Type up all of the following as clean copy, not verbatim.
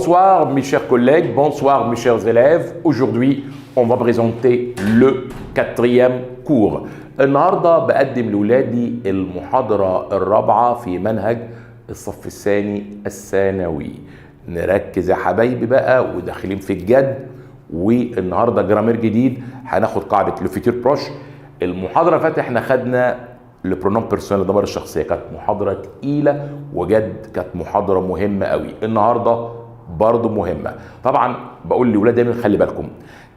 Bonsoir mes chers collègues, bonsoir mes chers élèves. Aujourd'hui, on va présenter le 4e cours. النهارده بقدم لولادي المحاضرة الرابعة في منهج الصف الثاني الثانوي. نركز يا حبايبي بقى وداخلين في الجد، والنهارده جرامير جديد. هناخد قاعدة لو فيتور بروش. المحاضرة اللي فاتت احنا خدنا البرونوم بيرسونال ضمائر الشخصية، كانت محاضرة تقيلة وجد، كانت محاضرة مهمة قوي. النهارده برضو مهمة. طبعا بقول لولاد دايما خلي بالكم،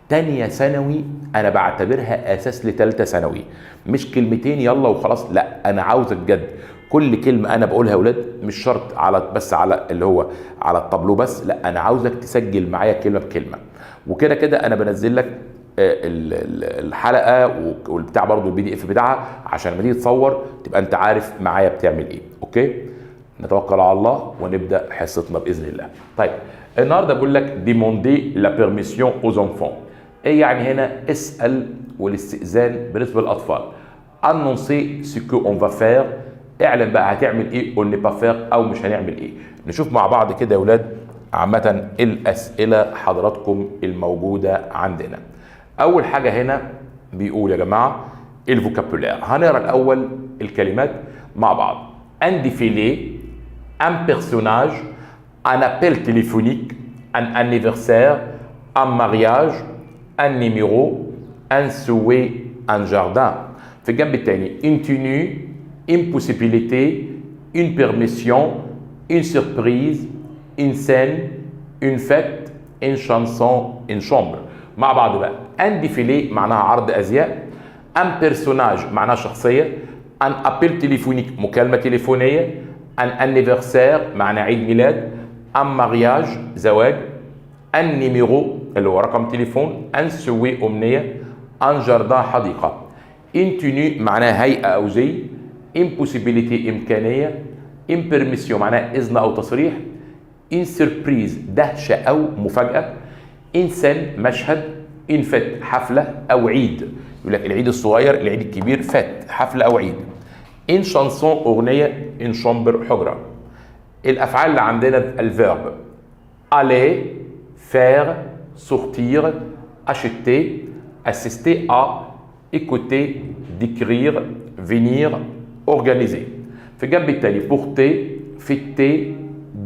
تانية ثانوي انا بعتبرها اساس لتالتة ثانوي، مش كلمتين يلا وخلاص، لا انا عاوزك جد. كل كلمة انا بقولها يا ولاد مش شرط على بس على اللي هو على الطابلو بس، لا انا عاوزك تسجل معايا كلمة بكلمة. وكده كده انا بنزل لك الحلقة والبتاع برضو البي دي اف بتاعها، عشان لما تيجي تصور تبقى انت عارف معايا بتعمل ايه. اوكي، نتوكل على الله ونبدا حصتنا باذن الله. طيب النهارده بقول لك ديموندي لا بيرميسيون اوز انفون. ايه يعني هنا؟ اسال والاستئذان بالنسبه للاطفال. انونسي سو كو اون فا فير، اعلن بقى هتعمل ايه اون ني با فير او مش هنعمل ايه. نشوف مع بعض كده يا اولاد عامه الاسئله حضراتكم الموجوده عندنا. اول حاجه هنا بيقول يا جماعه الفوكابولير. هنقرا الاول الكلمات مع بعض. ان ديفيلي، un personnage, un appel téléphonique, un anniversaire, un mariage, un numéro, un souhait, un jardin. في الجنب الثاني une tenue, une possibilité, une permission, une surprise, une scène, une fête, une chanson, une chambre. مع بعض بقى. un défilé معناها عرض أزياء، un personnage معناها شخصية، un appel téléphonique مكالمة تليفونية، ان anniversaire معنى عيد ميلاد، ان mariage زواج، ان نيميرو اللي هو رقم تليفون، ان سوي امنيه، ان جاردان حديقه، ان توني معناها هيئه او زي، ان بوسيبيليتي امكانيه، ان بيرميسيون معناها اذن او تصريح، ان سيربريز دهشه او مفاجاه، ان سن مشهد، ان فت حفله او عيد. يقول لك العيد الصغير العيد الكبير فت حفله او عيد. ان شانسون اغنيه، ان شامبر حجره. الافعال اللي عندنا الفيرب aller, faire, sortir, acheter, assister à, écouter, décrire, venir, organiser. في الجنب التالي porter, fêter,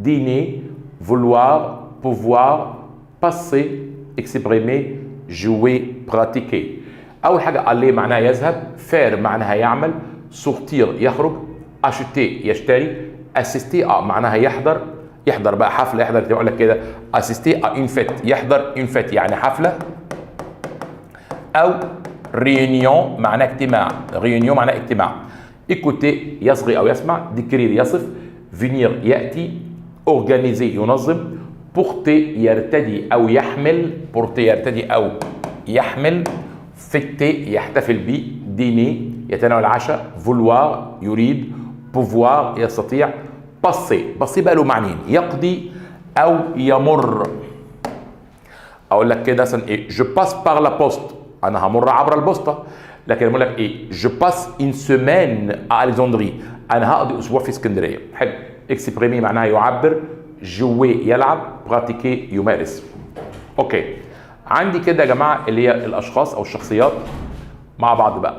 dîner, vouloir, pouvoir, passer, exprimer, jouer, pratiquer. اول حاجه aller معناها يذهب، faire معناها يعمل، سورتير يخرج، اشتي يشتري، اسيستي معناها يحضر بقى حفله، يحضر يقول لك كده اسيستي ان فيت، يحضر ان فيت يعني حفله، او ريونيون معناها اجتماع، ريونيون معناها اجتماع، ايكوتي يصغي او يسمع، ديكرير يصف، فينير ياتي، اورجانيزي ينظم، بورتي يرتدي او يحمل، بورتي يرتدي او يحمل، فيتي يحتفل بيه، ديني يتناول العشاء، فولوار يريد، بوفوار يستطيع، باسي بقى له معنيين، يقضي او يمر. اقول لك كده مثلا ايه جو باس بار لا بوست، انا همر عبر البوسطه. لكن بقول لك ايه جو باس ان سيمين ا الكسندري، انا هقضي اسبوع في اسكندريه. حلو. اكسبريمي معناها يعبر، جوي يلعب، براتيكي يمارس. اوكي، عندي كده يا جماعه اللي هي الاشخاص او الشخصيات مع بعض بقى.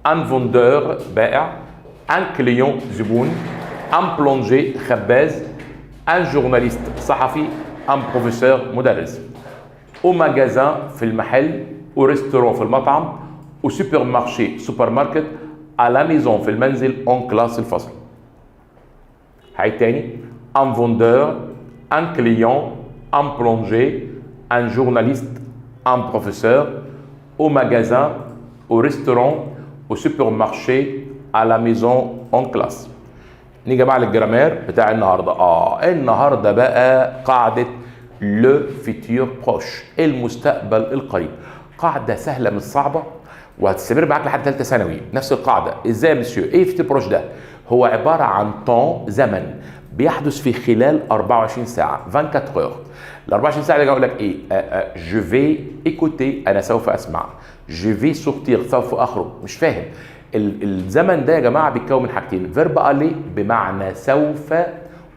ان فوندور بائع، ان كليون زبون، ان بلونجي خباز، ان جورناليست صحفي، ان بروفيسور مدرس. او ماجازان في المحل، او ريستورون في المطعم، او سوبر مارشي سوبر ماركت، ا لا ميزون في المنزل، اون كلاس الفصل. هاي تاني. ان فوندور، ان كليون، ان بلونجي، ان جورناليست، un professeur, au magasin, au restaurant, au supermarché, à la maison, en classe. نيجي بقى للجرامير بتاع النهارده. النهارده بقى قاعده لو فيتور بروش، المستقبل القريب. قاعده سهله مش صعبه وهتستمر معاك لحد ثالثه ثانوي. نفس القاعده. ازاي يا مسيو؟ ايه فيتور بروش ده؟ هو عباره عن طون زمن بيحدث في خلال 24 ساعه 24 اور. ال 24 ساعه اللي اقول لك ايه؟ جو في ايكوتي انا سوف اسمع، جو في سورتير سوف اخرج. مش فاهم الزمن ده يا جماعه بيتكون من حاجتين، فيرب الي بمعنى سوف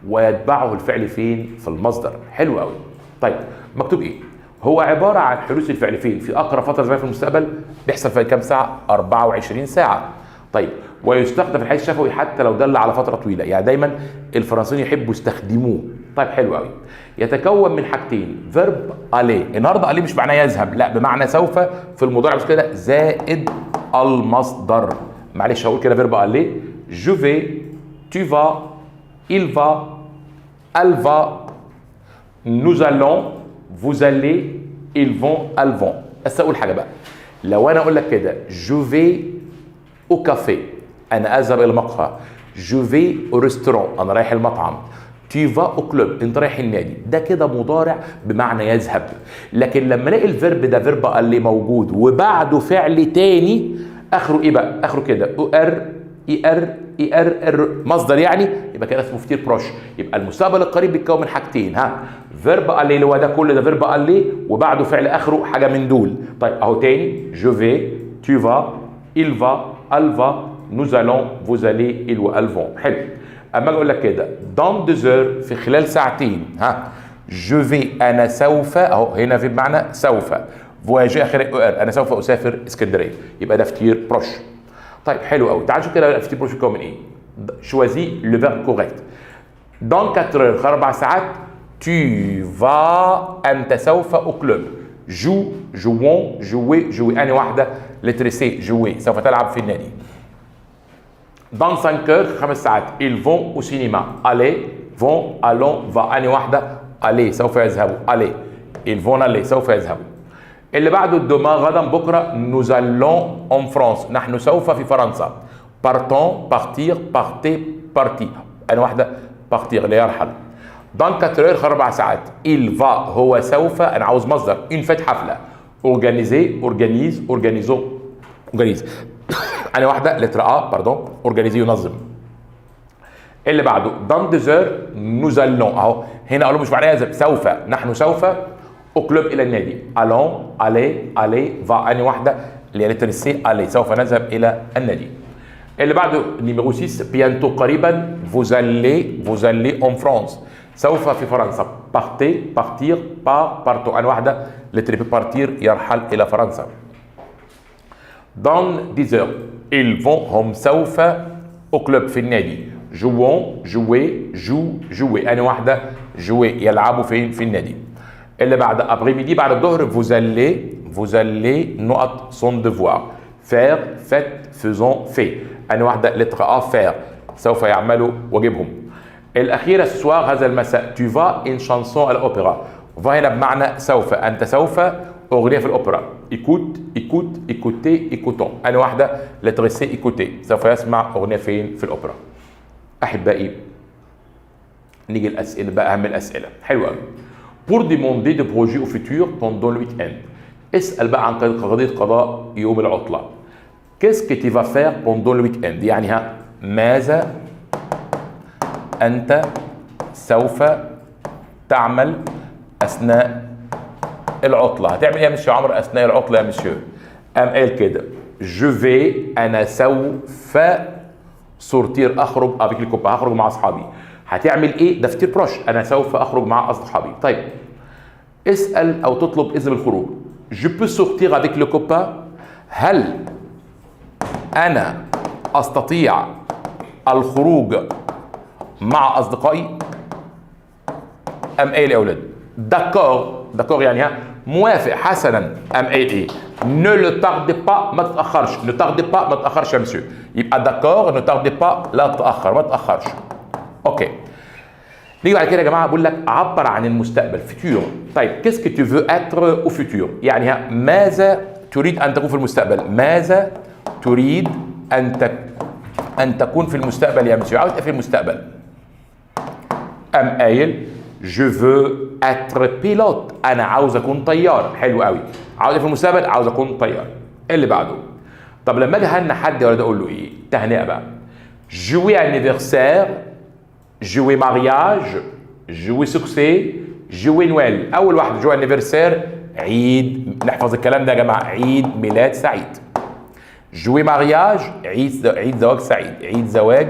ويتبعه الفعل فين؟ في المصدر. حلو قوي. طيب مكتوب ايه؟ هو عباره عن حدوث الفعل فين؟ في اقرب فتره زمنيه في المستقبل، بيحصل في كام ساعه؟ 24 ساعه. طيب ويستخدم في الحديث الشفوي حتى لو دل على فتره طويله، يعني دايما الفرنسيين يحبوا يستخدموه. طيب حلو قوي. يتكون من حاجتين، فيرب الي، النهارده الي مش معناه يذهب، لا بمعنى سوف في المضارع بس كده، زائد المصدر. معلش هقول كده فيرب الي، جو في، tu vas, il va, elle va, nous allons, vous allez, ils vont, elles vont. بس اقول حاجه بقى، لو انا اقول لك كده جو في او كافيه، انا اذهب الى المقهى، جو في او ريستورون، انا رايح المطعم، tu vas au club، انت رايح النادي، ده كده مضارع بمعنى يذهب. لكن لما الاقي الفيرب ده فيرب اللي موجود وبعده فعل تاني، اخره ايه بقى؟ اخره كده او ار اي ار اي ار ار، مصدر يعني، يبقى كده اسمه فطير بروش. يبقى المستقبل القريب بيتكون من حاجتين، ها، فيرب الي اللي هو ده كل ده فيرب الي وبعده فعل اخره حاجه من دول. طيب اهو تاني، جو في، tu vas, il va, elle va, nous allons, vous allez, ils ou elles vont. حلو. اما اقول لك كده dans 2 heures، في خلال ساعتين، ها، جو في انا سوف، اهو هنا في بمعنى سوف، فواياجي اخر انا سوف اسافر اسكندريه، يبقى ده فطير بروش. طيب حلو قوي. تعالوا نشوف كده فطير بروش بيتكون من ايه. شوازي لو فيرب كوريكت. dans 4 heures، 4 ساعات، tu vas، انت سوف او كلوب، جو، جوون، جوي، جوي، اني واحده لتر سي، جوي، سوف تلعب في النادي. dans 5 heures، 5 ساعات، ils vont au cinéma، aller، vont، allons، va، اني واحده aller، سوف يذهبوا، aller، ils vont aller، سوف يذهبوا. اللي بعده demain، غدا، بكره، nous allons en France، نحن سوف في فرنسا. partons، partir، partez، parti، اني واحده partir اللي يرحل. dans 4 heures، 4 ساعات، il va، هو سوف، انا عاوز مصدر، une fête، حفله. organiser، organise، organisons، organise، أنا واحدة لتر A، باردون، organiser، ينظم. اللي بعده dans 2 heures، nous allons، اهو هنا قالوا مش معناها يذهب، سوف، نحن سوف au club الى النادي. allons، aller، aller، va، أنا واحدة اللي هي لتر C، aller، سوف نذهب الى النادي. اللي بعده نيميرو 6، bientôt، قريبا، vous allez en France، سوف في فرنسا. partez، partir، pas، partons، أنا واحدة لتر B، partir، يرحل الى فرنسا. dans 10 heures، ils vont، هم سوف au club في النادي. jouons، jouer، joue، jouer، أنا واحدة jouer، يلعبوا فين؟ في النادي. اللي بعد après midi، بعد الظهر، vous allez نقط son devoir. faire، faites، faisons، fait، أنا واحدة لتر A، faire، سوف يعملوا واجبهم. الأخيرة ce soir، هذا المساء، tu vas une chanson à l'opéra. va هنا بمعنى سوف، أنت سوف أغنية في الأوبرا. écoute، écoute، écoutez، écoutons، أنا واحدة لتر C، écoutez، سوف يسمع أغنية فين؟ في الأوبرا. أحبائي نيجي الأسئلة بقى، أهم الأسئلة. حلوة قوي. pour demander de projets au futur pendant le week-end، اسأل بقى عن قضية قضاء يوم العطلة. qu'est-ce que tu vas faire pendant le week-end، يعني ها، ماذا أنت سوف تعمل أثناء العطلة؟ هتعمل ايه يا مسيو عمرو اثناء العطلة يا مسيو؟ قام قال كده جو في، انا سوف سورتير، اخرج افيك الكوبا، هخرج مع اصحابي. هتعمل ايه؟ ده فطير بروش، انا سوف اخرج مع اصحابي. طيب اسال او تطلب اذن الخروج. جو بو سورتير افيك لو كوبا، هل انا استطيع الخروج مع اصدقائي؟ قام قال يا اولاد داكور، داكور يعني ها، موافق، حسنا. قام قايل ايه؟ ne le tarde pas، ما تتاخرش. ne tarde pas، ما تتاخرش يا مسيو. يبقى داكور، ne tarde pas، لا تتاخر، ما تتاخرش. اوكي. نيجي بعد كده يا جماعه، بقول لك عبر عن المستقبل، فيتور. طيب qu'est-ce que tu veux être au futur، يعني ها، ماذا تريد ان تكون في المستقبل؟ ماذا تريد ان تكون في المستقبل يا مسيو؟ عاوز ايه في المستقبل؟ قام قايل je veux être pilote، انا عاوز اكون طيار. حلو قوي. عاوز في المستقبل، عاوز اكون طيار. اللي بعده، طب لما اجي اهني حد يا ولد اقول له ايه؟ تهنئه بقى. jouer anniversaire، jouer mariage، jouer succès، jouer noël. اول واحده jouer anniversaire، عيد، نحفظ الكلام ده يا جماعه، عيد ميلاد سعيد. jouer mariage، عيد زواج سعيد، عيد زواج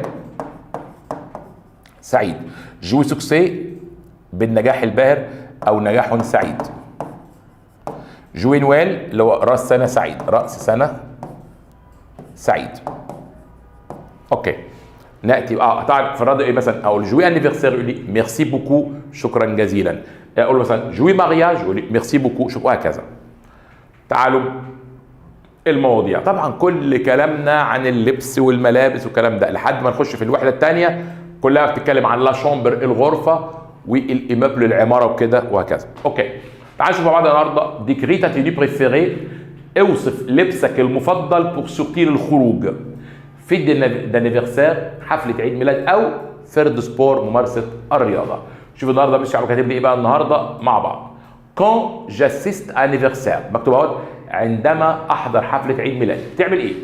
سعيد. jouer succès، بالنجاح الباهر، او نجاح سعيد. جوي نويل اللي هو راس سنه سعيد، راس سنه سعيد. اوكي. ناتي طبعا في الراديو ايه مثلا، اقول جوي انيفرسير يقول لي ميرسي بوكو شكرا جزيلا. اقول مثلا جوي مارياج يقول لي ميرسي بوكو شكرا، وهكذا. تعالوا المواضيع. طبعا كل كلامنا عن اللبس والملابس والكلام ده لحد ما نخش في الوحده الثانيه كلها بتتكلم عن لا شامبر الغرفه والايمابل العماره وكده وهكذا. اوكي. تعالوا نشوف مع بعض النهارده ديكري تا تيني بريفيري، اوصف لبسك المفضل بور سورتير الخروج، في دانيفرسير حفله عيد ميلاد او فرد سبور ممارسه الرياضه. شوف النهارده مش عارف كاتب لي ايه بقى النهارده مع بعض. كون جاسيست انيفرسير، مكتوب اهو عندما احضر حفله عيد ميلاد تعمل ايه؟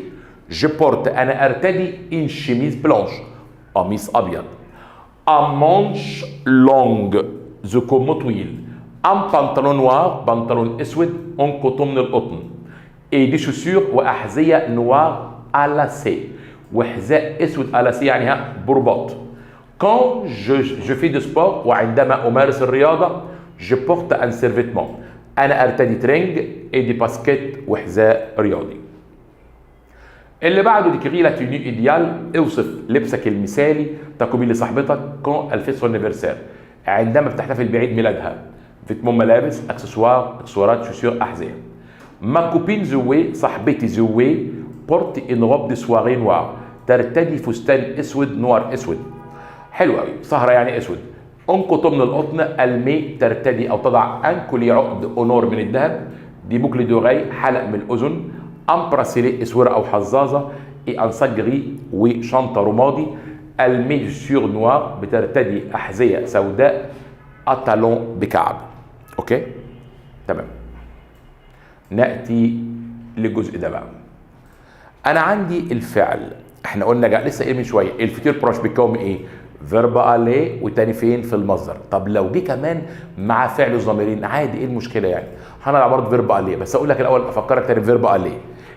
جو بورت، انا ارتدي ان شيميز بلانش، قميص ابيض. ان مانش لونج، زكوم طويل. ان بنطلون نوار، بنطلون اسود اون كوتون من القطن. اي دي شوسور، واحذيه نوار الاسي، وحذاء اسود الاسي يعني برباط. كون جو في دو سبور، وعندما امارس الرياضه جو بورت ان سيرفيتمون، انا ارتدي ترينج اي دي باسكيت وحذاء رياضي. اللي بعده ديكري لا توني ايديال، اوصف لبسك المثالي تقوم لصاحبتك كون الفيس انيفرسير، عندما بتحتفل بعيد ميلادها. فيتمون ملابس، اكسسوارات، شوسور، احذيه. ما كوبين زوي، صاحبتي زوي بورتي ان روب دي سواري نوار، ترتدي فستان اسود نوار اسود. حلو قوي، سهره يعني اسود. اون كوتون من القطن. المي، ترتدي او تضع انكولي عقد اونور من الذهب. دي بوكلي دوغاي، حلق من الاذن. ان براسيلي، اسوره او حظاظه. اي ان ساجري، وشنطه رمادي. المي سور نوار، بترتدي احذيه سوداء. اتالون بكعب. اوكي تمام. ناتي للجزء ده بقى. انا عندي الفعل، احنا قلنا لسه ايه من شويه، الفيتير بروش بيتكون من ايه؟ فيرب الي، وتاني فين؟ في المصدر. طب لو جه كمان مع فعل الضميرين عادي، ايه المشكله يعني؟ هنلعب برضه فيرب الي، بس اقول لك الاول افكرك تاني فيرب الي.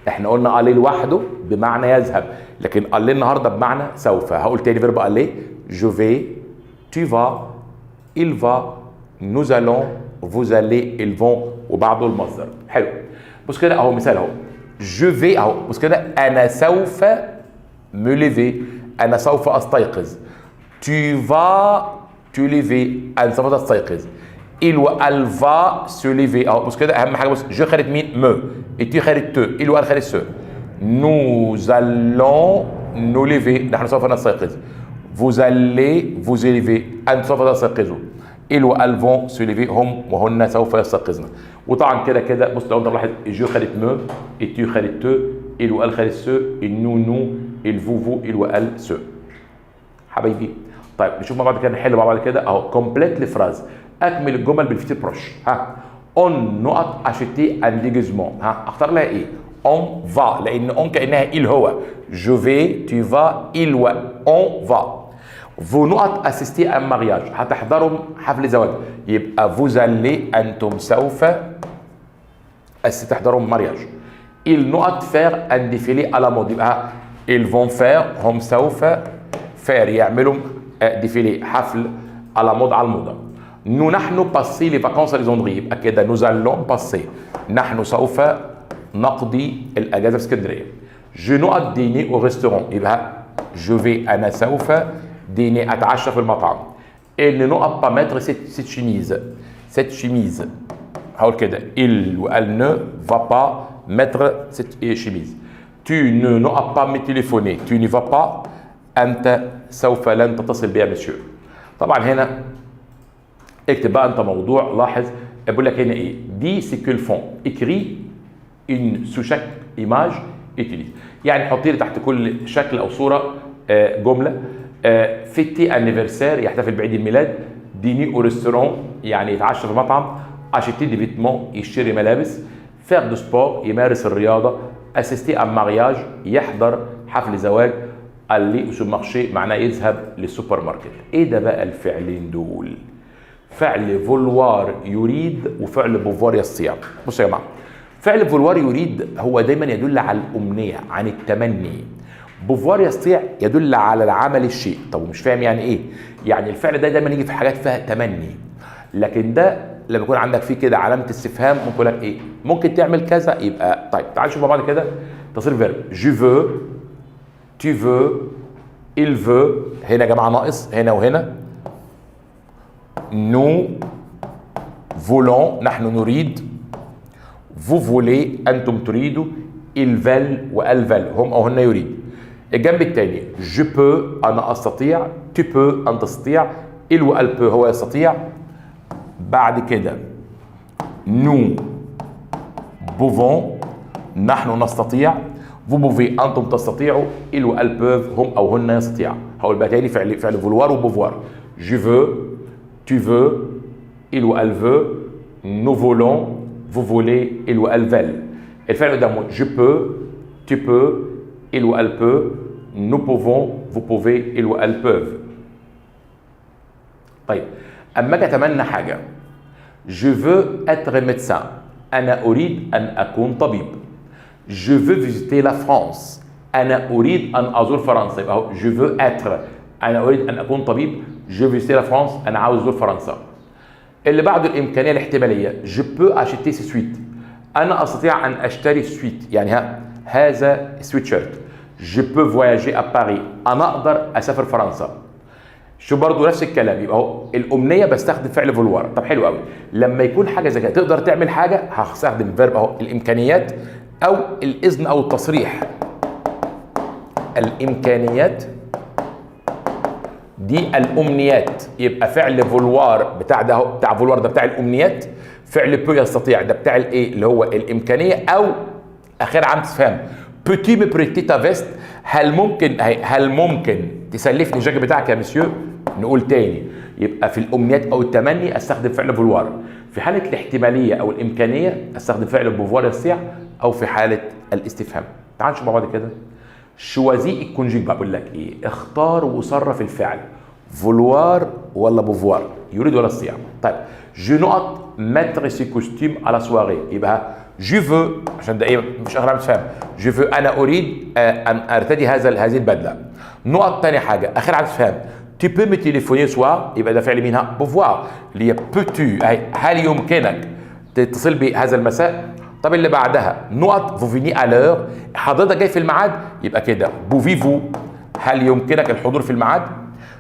احنا قلنا الي لوحده بمعنى يذهب، لكن الي النهارده بمعنى سوف. هقول تاني فيرب الي، جو في، tu vas, il va, nous allons, vous allez, ils vont، وبعده المصدر. حلو. بص كده اهو مثال اهو. جو في اهو، بص كده انا سوف me lever، انا سوف استيقظ. tu vas te lever، انا سوف تستيقظ. il ou elle va se lever اهو، بص كده اهم حاجه. بص جو خدت مين؟ me، et tu خدت te، il ou elle خدت se. nous allons nous lever، نحن سوف نستيقظ. vous allez vous élever، انتم سوف تستيقظوا. ils ou elles vont se lever، هم وهن سوف يستيقظن. وطبعا كده كده بص لو انت ملاحظ جو خدت me، et tu خدت te، il ou elle خدت se، et nous، il vous، il ou elle se. حبايبي طيب نشوف مع بعض كده، نحل مع بعض كده اهو. كومبليت الفراز، اكمل الجمل بالفيتير بروش. اون نقط اشيتي ان ديجيزمون، اختار لها ايه؟ اون فا، لان اون كانها il هو. جو في، tu vas، il و اون فا. فو نقط اسيستي ان مارياج، هتحضروا حفل زواج، يبقى فوز اللي انتم سوف تحضروا مارياج. il نقط فير ان ديفيلي على مود، يبقى ils vont faire، هم سوف فير يعملوا ديفيلي حفل على مود على الموضه. نو نحن باسي لي فاكونس ليزوندري، يبقى كده نوز allons باسي، نحن سوف نقضي الاجازه في اسكندريه. جو نقط ديني او ريستورون، يبقى جو في انا سوف ديني اتعشى في المطعم. il نقط با متر cette chemise، cette chemise هقول كده il و elle ne va pas mettre cette chemise. tu ne نقط pas me téléphoner، tu n'y vas pas، انت سوف لن تتصل بها مسيو. طبعا هنا اكتب بقى انت موضوع، لاحظ بقول لك هنا ايه دي سيكول فون اكري ان سو شاك ايماج اتيليز، يعني حط لي تحت كل شكل او صوره جمله. فيتي انيفرسير، يحتفل بعيد الميلاد. ديني او ريستورون، يعني يتعشى في مطعم. اشيتي دي فيتمون، يشتري ملابس. فير دو سبور، يمارس الرياضه. اسيستي ان مارياج، يحضر حفل زواج. اللي او سو مارشي معناه يذهب للسوبر ماركت. ايه ده بقى الفعلين دول؟ فعل فولوار يريد، وفعل بوفوار يستطيع. بصوا يا جماعه، فعل فولوار يريد هو دايما يدل على الامنيه، عن التمني. بوفوار يستطيع يدل على العمل الشيء. طب ومش فاهم يعني ايه؟ يعني الفعل ده دايما يجي في حاجات فيها تمني، لكن ده لما يكون عندك فيه كده علامه استفهام ممكن يقول لك ايه؟ ممكن تعمل كذا. يبقى طيب تعال نشوف مع بعض كده تصريف فيرب. جو فو، tu veux، il veut. هنا يا جماعه ناقص هنا وهنا. nous voulons، نحن نريد. vous voulez، انتم تريدوا. ils veulent وال veulent، هم او هن يريد. الجنب الثاني je peux، انا استطيع. tu peux، انت تستطيع. il وال peut، هو يستطيع. بعد كده nous pouvons، نحن نستطيع. vous pouvez، انتم تستطيعوا. il وال peuvent، هم او هن يستطيع. هقول بقى تاني فعل فولوار وبوفوار. je veux، tu veux، il وال veut، nous voulons، vous voulez، il وال veulent. الفعل قدامه je peux، tu peux، il وال peut، nous pouvons، vous pouvez، il وال peuvent. طيب اما اجي اتمنى حاجه، je veux être médecin، انا اريد ان اكون طبيب. je veux visiter la France، انا اريد ان ازور فرنسا. يبقى اهو je veux être، انا اريد ان اكون طبيب. je veux visiter la France، انا عاوز ازور فرنسا. اللي بعده الامكانيه الاحتماليه je peux acheter ce suite، انا استطيع ان اشتري سويت، يعني هذا سويتشيرت. je peux voyager à Paris، انا اقدر اسافر فرنسا. شو برضه نفس الكلام. يبقى اهو الامنيه بستخدم فعل فولوار. طب حلو قوي، لما يكون حاجه زي كده تقدر تعمل حاجه هستخدم فيرب اهو الامكانيات او الاذن او التصريح. الامكانيات دي الامنيات، يبقى فعل فولوار بتاع ده بتاع فولوار ده بتاع الامنيات. فعل بو يستطيع ده بتاع الايه اللي هو الامكانيه او اخر عام تفهم. بوتي مي بريتي تا فيست، هل ممكن تسلفني الجاكيت بتاعك يا مسيو؟ نقول تاني، يبقى في الامنيات او التمني استخدم فعل فولوار. في حاله الاحتماليه او الامكانيه استخدم فعل بوفوار يستطيع، او في حاله الاستفهام. تعال نشوف مع بعض كده. شوازي الكونجيك بقول لك ايه؟ اختار وصرف الفعل فولوار ولا بوفوار، يريد ولا يستطيع. طيب جو نقط ماتر سي كوستيم على سواري، يبقى جو فو، عشان ده ايه مش اخر عم تفهم. جو فو، انا اريد ان ارتدي هذه البدله. نقط ثاني حاجه اخر عم تفهم. tu peux me téléphoner soir، يبقى ده فعل مين؟ بوفوار، اللي هي peux-tu، هل يمكنك تتصل بي هذا المساء؟ طب اللي بعدها نقط vous venez à l'heure، حضرتك جاي في الميعاد، يبقى كده pouvez-vous، هل يمكنك الحضور في الميعاد؟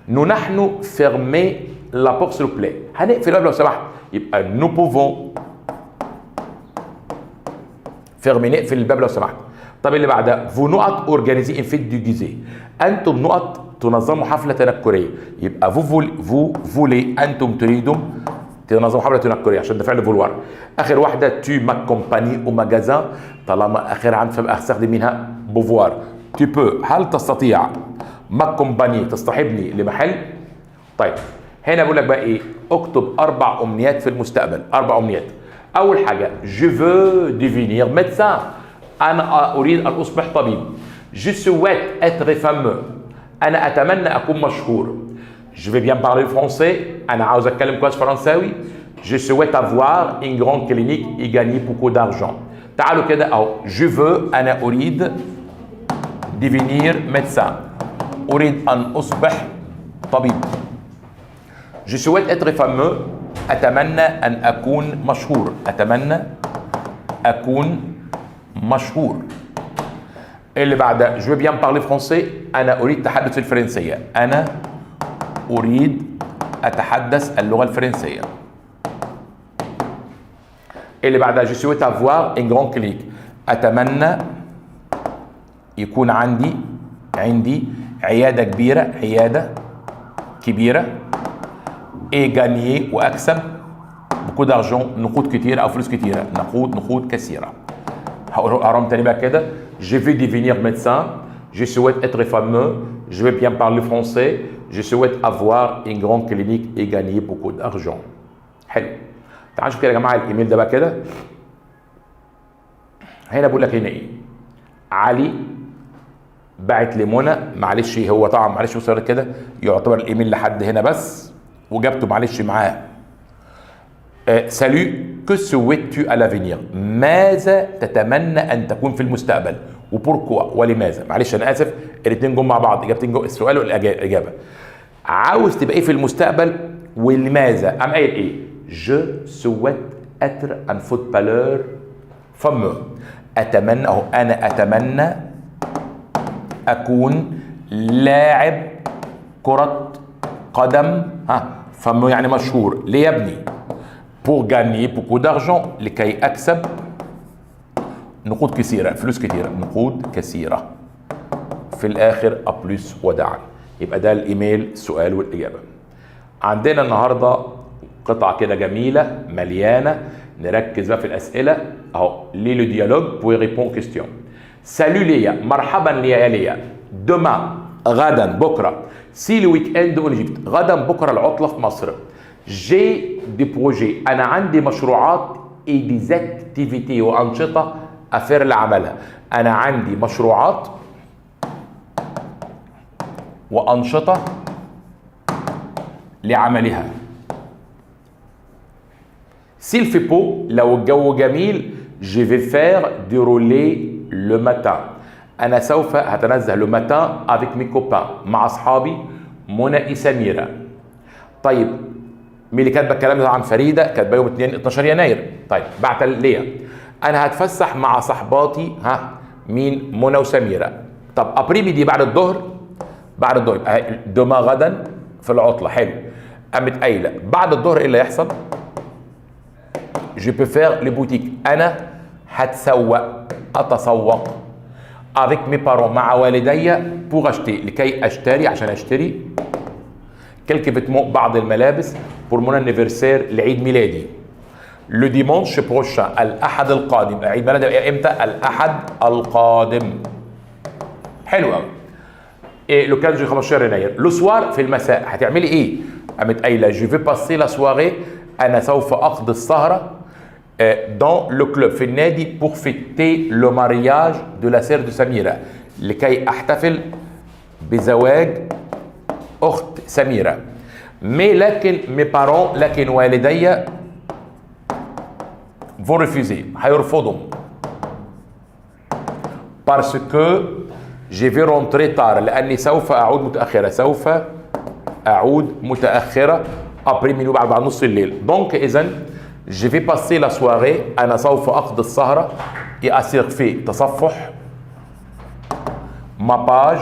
نحن fermer la porte s'il vous plaît، هنقفل الباب لو سمحت، يبقى nous pouvons fermer، نقفل الباب لو سمحت. طب اللي بعدها vous نقط organiser une fête déguisée، انتم نقط تنظموا حفله تنكريه، يبقى vous voulez، انتم تريدوا تنظموا حفله تنكريه، عشان ده فعل فولوار. اخر واحده tu m'accompagnes au magasin، طالما اخر عم استخدم منها بوفوار. tu peux، هل تستطيع. m'accompagner، تصطحبني لمحل. طيب هنا بقول لك بقى ايه؟ اكتب 4 امنيات في المستقبل. 4 امنيات. اول حاجه je veux devenir médecin، انا اريد ان اصبح طبيب. je souhaite être fameux، انا اتمنى اكون مشهور. je vais bien parler français، انا عاوز اتكلم كويس فرنساوي. je souhaite avoir une grande clinique et gagner beaucoup d'argent. تعالوا كده اهو je veux، انا اريد devenir médecin، اريد ان اصبح طبيب. je souhaite être fameux، اتمنى ان اكون مشهور. اتمنى اكون مشهور. اللي بعدها je veux bien parler français، انا اريد تحدث الفرنسيه. انا اريد اتحدث اللغه الفرنسيه. اللي بعدها je souhaite avoir une grande clinique، اتمنى يكون عندي عياده كبيره. et gagner، واكسب beaucoup d'argent، نقود كتير او فلوس كتيره. نقود كثيره. هقراهم تاني بقى كده. je veux devenir médecin، je souhaite être fameux، je veux bien parler français، je souhaite avoir une grande clinique et gagner beaucoup d'argent. حلو. تعالوا نشوف كده يا جماعه الايميل ده بقى كده. هنا بقول لك هنا ايه؟ علي بعت لمنى، معلش هو طبعا معلش وصل كده يعتبر الايميل لحد هنا بس، وجابته معلش معاه. سالو، que souhaites-tu à l'avenir؟ ماذا تتمنى ان تكون في المستقبل؟ وبوركوا، ولماذا؟ معلش انا اسف، الاثنين جم مع بعض، اجابتين جم، السؤال والاجابه. عاوز تبقى ايه في المستقبل ولماذا؟ قام قايل ايه؟ je souhaite être un footballeur fameux. أتمنى أو أنا أتمنى أكون لاعب كرة قدم fameux يعني مشهور. ليه يا ابني؟ pour gagner beaucoup d'argent لكي أكسب نقود كثيرة، فلوس كثيرة، نقود كثيرة. في الآخر أبلس وداعا. يبقى ده الإيميل السؤال والإجابة. عندنا النهاردة قطعة كده جميلة مليانة، نركز بقى في الأسئلة أهو. لي لو ديالوج بوي ريبون كيستيون. سالو ليا، مرحبا ليا يا ليا. دوما غدا بكرة. سي لو ويك اند اون ايجيبت، غدا بكرة العطلة في مصر. جي دي بروجي، أنا عندي مشروعات اي ديزاكتيفيتي وأنشطة أفير لعملها. أنا عندي مشروعات وأنشطة لعملها. s'il fait beau لو الجو جميل je vais faire dérouler le matin. أنا سوف هتنزه le matin avec mes copains مع أصحابي منى سميرة. طيب مين اللي كاتبه الكلام ده؟ عن فريدة، كاتبه يوم 12 يناير. طيب بعت ليا أنا هتفسح مع صحباتي مين؟ منى وسميرة. طب أبريمي دي بعد الظهر، بعد الظهر يبقى دوما غدا في العطلة. حلو. قامت قايلة بعد الظهر ايه اللي هيحصل؟ جو بو فير لي بوتيك، انا هتسوق اتسوق افيك مي بارون مع والدي بوغ اشتي لكي اشتري، عشان اشتري كلكي فيتمون بعض الملابس بور مون انيفرسير لعيد ميلادي. لو ديمونش بروشان الاحد القادم. عيد ميلادي امتى؟ الاحد القادم. حلو قوي. لو كان 15 يناير لو سوار في المساء هتعملي ايه؟ قامت قايله جو في باسي لا سواري، انا سوف اقضي السهره دون لو كلوب في النادي بور فيتي لو مارياج دو لا سير دو سميره، لكي احتفل بزواج اخت سميره. مي لكن مي بارون، لكن والدي فون ريفوزي هيرفضوا باسكو جي في رونتري تار، لاني سوف اعود متاخره، سوف اعود متاخره ابري مينو بعد نص الليل. دونك اذا جي في باسي لا سواري، انا سوف اقضي السهره اي اسير في تصفح ما باج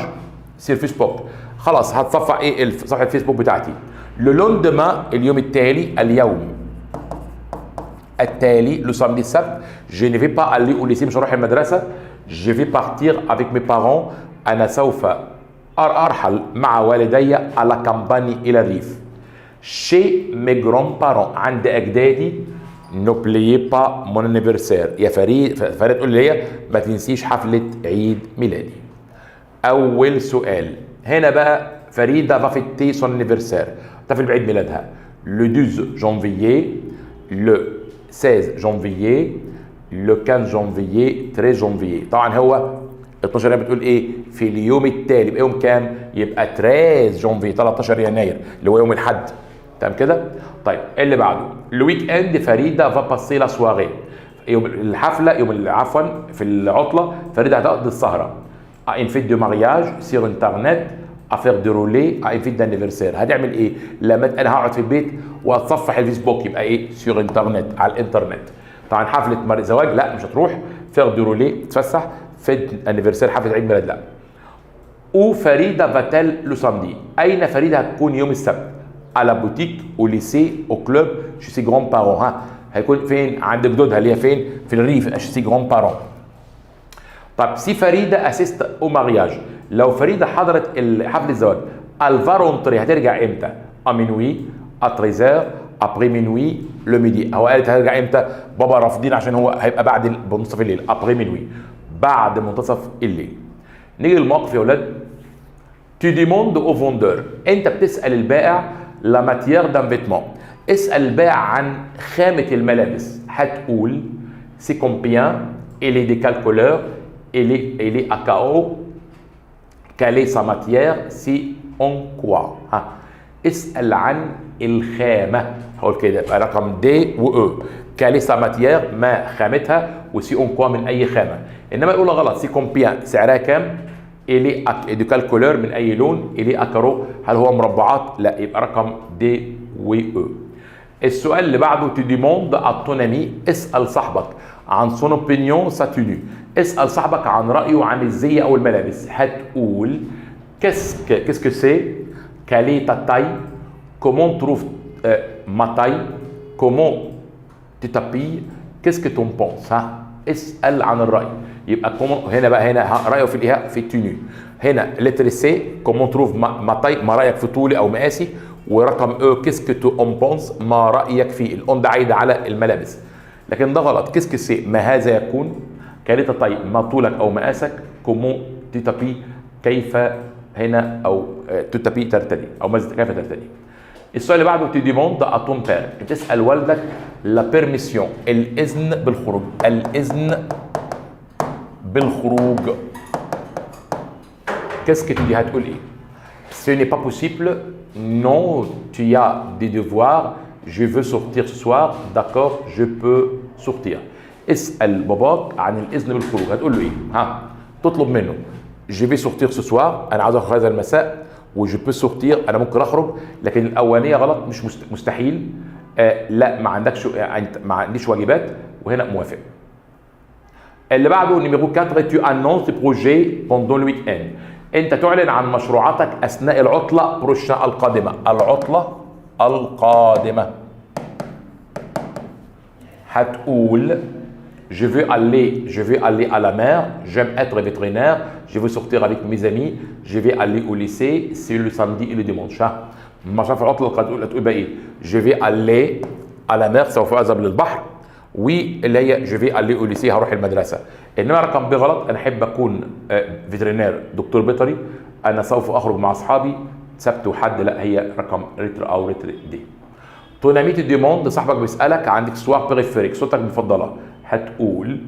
سير فيسبوك. خلاص هتصفح ايه صفحه الفيسبوك بتاعتي. لو لوندما اليوم التالي، اليوم التالي لو سامدي السبت، جي ني في با الي او ليسي، مش هروح المدرسه. Je vais partir avec mes parents. أنا سوف أرحل مع والدي على كامباني إلى الريف. chez mes grands-parents، عند أجدادي. n'oubliez pas mon anniversaire. يا فريد تقول لي ما تنسيش حفلة عيد ميلادي. أول سؤال هنا بقى، فريدة va fêter son anniversaire، تحتفل بعيد ميلادها le 12 janvier، le 16 janvier، le 15 janvier، 13 janvier. طبعا هو 12 يناير بتقول ايه؟ في اليوم التالي. يبقى يوم كام؟ يبقى 13 janvier، 13 يناير اللي هو يوم الاحد. تمام كده؟ طيب اللي بعده الويك اند، فريده فا باسي لا سواري، يوم الحفله، عفوا في العطله فريده هتقضي السهره. ان فيت دو مارياج سير انترنت افير ديرولي ان فيت دانيفرسير. هتعمل ايه؟ لما انا هقعد في البيت واتصفح الفيسبوك، يبقى ايه؟ سير انترنت، على الانترنت. طبعا حفله زواج لا مش هتروح. فير ديرولي تتفسح. فيت انيفرسير حفله عيد ميلاد لا. او فريده فاتيل لو سامدي، اين فريده هتكون يوم السبت؟ على بوتيك او ليسي او كلوب شي سي جران بارون. هيكون فين؟ عند جدودها اللي هي فين؟ في الريف، شي سي جران بارون. طب سي فريده اسيست او مارياج، لو فريده حضرت حفله الزواج الفارونتري هترجع امتى؟ ا مينوي، ا 13 ابري مينوي، لو ميدي. هو قالت هترجع امتى؟ بابا رافضين عشان هو هيبقى بعد منتصف الليل، ابري مينوي، بعد منتصف الليل. نيجي للموقف يا اولاد. tu demandes au vendeur، انت بتسال البائع لا ماتيير دان فيتمون، اسال البائع عن خامه الملابس. هتقول سي كومبيان الي دي كالكولور الي اكاو كالي سا ماتيير سي اون كوا. اسال عن الخامه، هقول كده يبقى رقم دي و او. كالي سا ماتيير ما خامتها، وسي اون كوا من اي خامه. انما يقولها غلط، سي كومبيان سعرها كام؟ الي دو كالكولور من اي لون، الي اكارو هل هو مربعات؟ لا، يبقى رقم دي و او. السؤال اللي بعده tu demandes à ton ami، اسال صاحبك عن son opinion sa tenue، اسال صاحبك عن رايه عن الزي او الملابس. هتقول qu'est-ce que c'est، quelle est ta taille، comment trouve ma taille، comment tu t'habilles، qu'est-ce que tu en penses. ها اسال عن الراي. يبقى هنا بقى هنا رايه في الايه في التوني. هنا لتر سي كومون تروف ما طاي، ما رايك في طولي او مقاسي. ورقم او كيسك تو اون بونس، ما رايك في الاون ده عايده على الملابس. لكن ده غلط. كيسك سي ما هذا يكون، كاليتا طاي ما طولك او مقاسك، كومون تيتابي كيف هنا او تتابي ترتدي او كيف ترتدي. السؤال اللي بعده تي ديموند ا تون بير، بتسال والدك لا بيرميسيون، الاذن بالخروج، الاذن بالخروج. Qu'est-ce que tu dis؟ هتقول ايه؟ Ce n'est pas possible. Non, tu as des devoirs. Je veux sortir ce soir. D'accord, je peux sortir. اسأل باباك عن الإذن بالخروج. هتقول له ايه؟ ها؟ تطلب منه Je vais sortir ce soir. أنا عاوز أخرج هذا المساء. و je peux sortir. أنا ممكن أخرج. لكن الأولانية غلط، مش مستحيل. لا، ما عنديش واجبات. وهنا موافق. اللي بعده نيميرو 4 tu annonces tes projets pendant le week-end. انت تعلن عن مشروعاتك اثناء العطله بروشا القادمه، العطله القادمه. هتقول je vais aller à la mer، j'aime être vétérinaire، je veux sortir avec mes amis، je vais aller au lycée، c'est le samedi et le dimanche. مشروع في العطله القادمه تقول بقى ايه؟ je vais aller à la mer، سوف اذهب للبحر، واللي هي جو في الي او ليسي، هروح المدرسه. انما رقم ب غلط. انا احب اكون فيترينير، دكتور بيطري. انا سوف اخرج مع اصحابي سبت وحد. لا، هي رقم ريتر او ريتر دي. توناميت ديموند، صاحبك بيسالك عندك سوار بريفيريك، صوتك المفضله. هتقول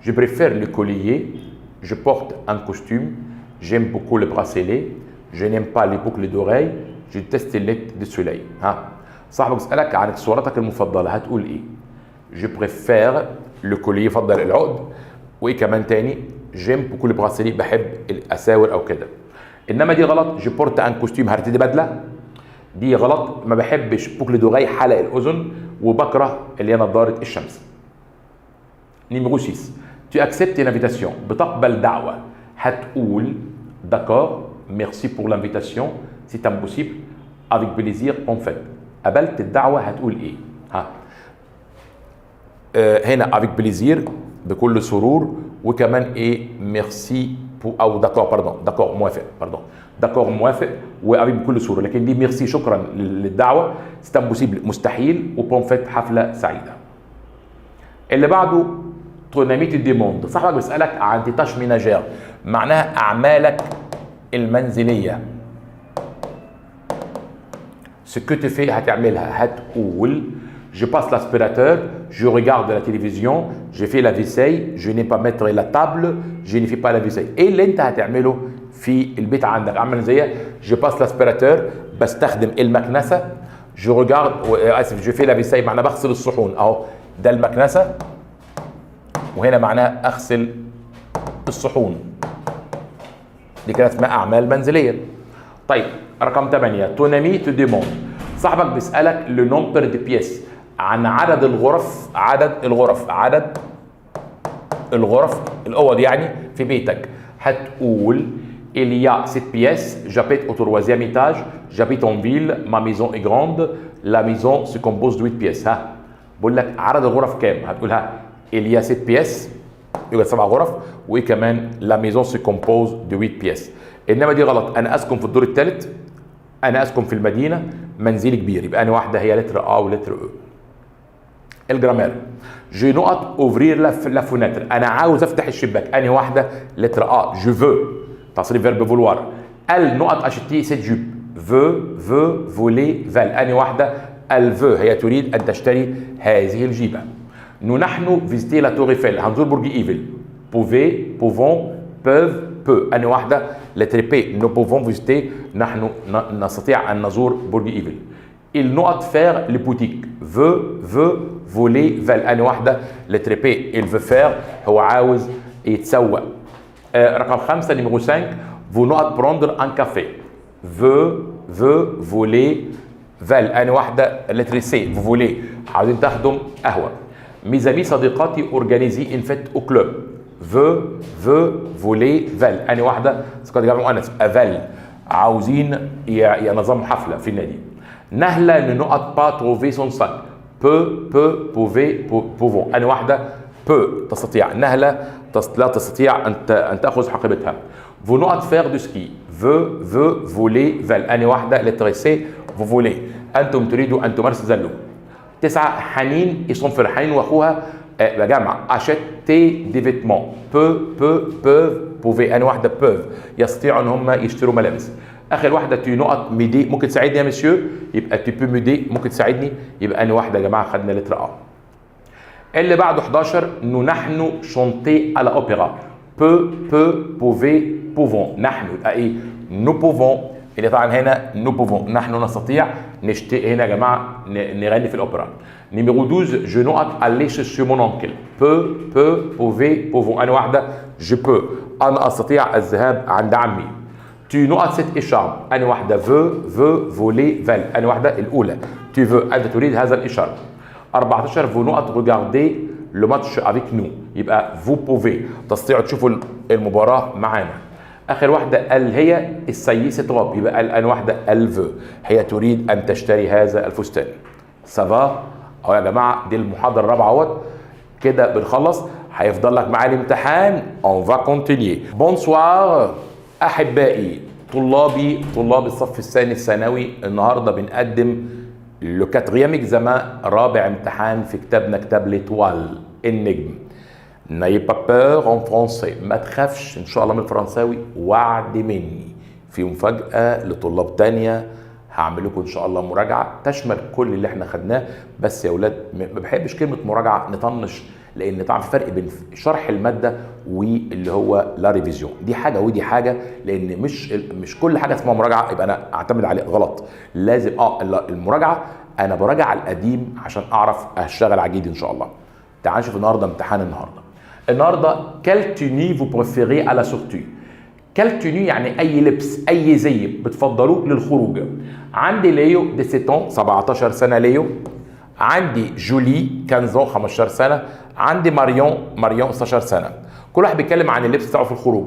جو بريفير لو كوليي، جو بورت ان كوستيم، جيم بوكو لو براسيلي، جو نيم با لي بوكل دوراي، جو تيست ليت دي سولي. ها، صاحبك بيسالك عن اكسسواراتك المفضله. هتقول ايه؟ Je préfère le collier، يفضل العقد. وايه كمان تاني؟ جيم بوكو لي براسيلي، بحب الاساور او كده. انما دي غلط. جو بورت ان كوستيم، هرتدي بدله. دي غلط. ما بحبش بوكل دوغاي، حلق الاذن. وبكره اللي هي نظاره الشمس. نيميرو 6 tu acceptes une invitation، بتقبل دعوه. هتقول داكور ميرسي بور لانفيتاسيون، سي امبوسيبل افيك بليزير اون فيت. قبلت الدعوه. هتقول ايه؟ ها، هنا افيك بليزير، بكل سرور. وكمان ايه؟ ميرسي او داكور، باردون، داكور موافق، باردون، داكور موافق. وافيك بكل سرور. لكن دي ميرسي شكرا للدعوه، سي امبوسيبل مستحيل، وبون فيت حفله سعيده. اللي بعده توناميت ديموند، صاحبك بيسالك عن تيتاش ميناجير، معناها اعمالك المنزليه. سكو تو في، هتعملها. هتقول je passe l'aspirateur، je regarde la télévision، je fais la vaisselle، je n'ai pas mettre la table، je ne fais pas la vaisselle. ايه اللي انت هتعمله في البيت عندك؟ اعمل زي je passe l'aspirateur، بستخدم المكنسه. je regarde، اسف، je fais la vaisselle معناه بغسل الصحون. اهو ده المكنسه، وهنا معناه اغسل الصحون. دي كده اسمها اعمال منزليه. طيب رقم 8 تونامي تو ديموند، صاحبك بيسالك لو نومبر دي بيس، عن عدد الغرف. عدد الغرف الاوض يعني في بيتك. هتقول il y a 7 pièces، j'habite au 3e étage، j'habite en ville، ma maison est grande، la maison se compose de 8 pièces. ها، بقول لك عدد الغرف كام؟ هتقولها il y a 7 pièces، يوجد 7 غرف. وايه كمان؟ la maison se compose de 8 pièces. انما دي غلط. انا اسكن في الدور الثالث، انا اسكن في المدينه، منزلي كبير. يبقى انا واحده هي لتر ا ولتر او. الجرامير جو نقط اوفرير لا فوناتر، انا عاوز افتح الشباك. انهي واحده؟ لتر ا جو فو، تصريف فيرب فولوار. ال نقط اشتي سيت جوب، فو فولي فال. انهي واحده؟ الفو، هي تريد ان تشتري هذه الجيبه. نحن فيزيتي لا تور ايفل، هنزور برج ايفل. بوفي، بوفون، بوف، بو. انهي واحده؟ لتر بي، نو بوفون فيزيتي، نحن نستطيع ان نزور برج ايفل. النقط فير لي بوتيك، فو فولي فال. انهي واحده؟ لتر بي، il veut faire، هو عاوز يتسوق. رقم 5 نيميرو 5 فو نقط بروندر ان كافي، فو فولي فال أنا واحدة لتر سي vous voulez عاوزين تاخدوا قهوة. mes amis صديقاتي organiser une fête au club veut voulez فال أنا واحدة صديقاتي جمع مؤنث فال عاوزين ينظموا حفلة في النادي. نهلة ne not pas trouver son sac peut pouvez pouvons أنا واحدة peut تستطيع. نهلة لا تستطيع أن تأخذ حقيبتها. vous not faire du ski veut voulez فال أنا واحدة لتر سي vous voulez أنتم تريدوا أن تمارسوا الزلوم. 9 حنين يصوم فرحين واخوها بجمع acheter des vêtements peuvent pouvez انا واحده peuvent يستطيعوا ان هم يشتروا ملابس. اخر واحده tu نقط ميدي ممكن تساعدني يا مسيو يبقى tu peux m'aider ممكن تساعدني يبقى انا واحده يا جماعه خدنا لتر ا. اللي بعده 11 نحن chanter à la opéra pouvons نحن يبقى ايه nous pouvons اللي طبعا هنا nous pouvons نحن نستطيع نشتي هنا يا جماعه نغني في الاوبرا. نيميرو 12 je نقط aller chez mon oncle pouvons انا واحده je peux انا استطيع الذهاب عند عمي. tu نقط cette écharpe انا واحده veut voler val انا واحده الاولى tu veux انت تريد هذا الاشارب. 14 vous نقط regarder le match avec nous يبقى vous pouvez تستطيعوا تشوفوا المباراه معانا. اخر واحده ال هي السيسه غاب يبقى الان واحده الفو هي تريد ان تشتري هذا الفستان. سافا اهو يا جماعه دي المحاضره الرابعه اهوت كده بنخلص. هيفضل لك معايا الامتحان اون فا كونتينيي. بونسوار احبائي طلاب الصف الثاني الثانوي. النهارده بنقدم لو كاتريام اكزامان رابع امتحان في كتابنا كتاب ليتوال النجم. n'ayez pas peur en français ما تخافش ان شاء الله من الفرنساوي وعد مني. في مفاجأة لطلاب تانية هعمل لكم ان شاء الله مراجعة تشمل كل اللي احنا خدناه. بس يا اولاد ما بحبش كلمة مراجعة نطنش لان طبعا في فرق بين شرح المادة واللي هو لا ريفيزيون. دي حاجة ودي حاجة لان مش كل حاجة اسمها مراجعة يبقى انا اعتمد عليه غلط. لازم المراجعة انا براجع على القديم عشان اعرف اشتغل على الجديد ان شاء الله. تعالوا نشوف النهارده امتحان النهارده quelle tenue vous préférez à la sortie. quelle tenue يعني اي لبس اي زي بتفضلوه للخروج. عندي ليو دي 17 سنه ليو. عندي جولي 15 سنه. عندي ماريون 16 سنه. كل واحد بيتكلم عن اللبس بتاعه في الخروج.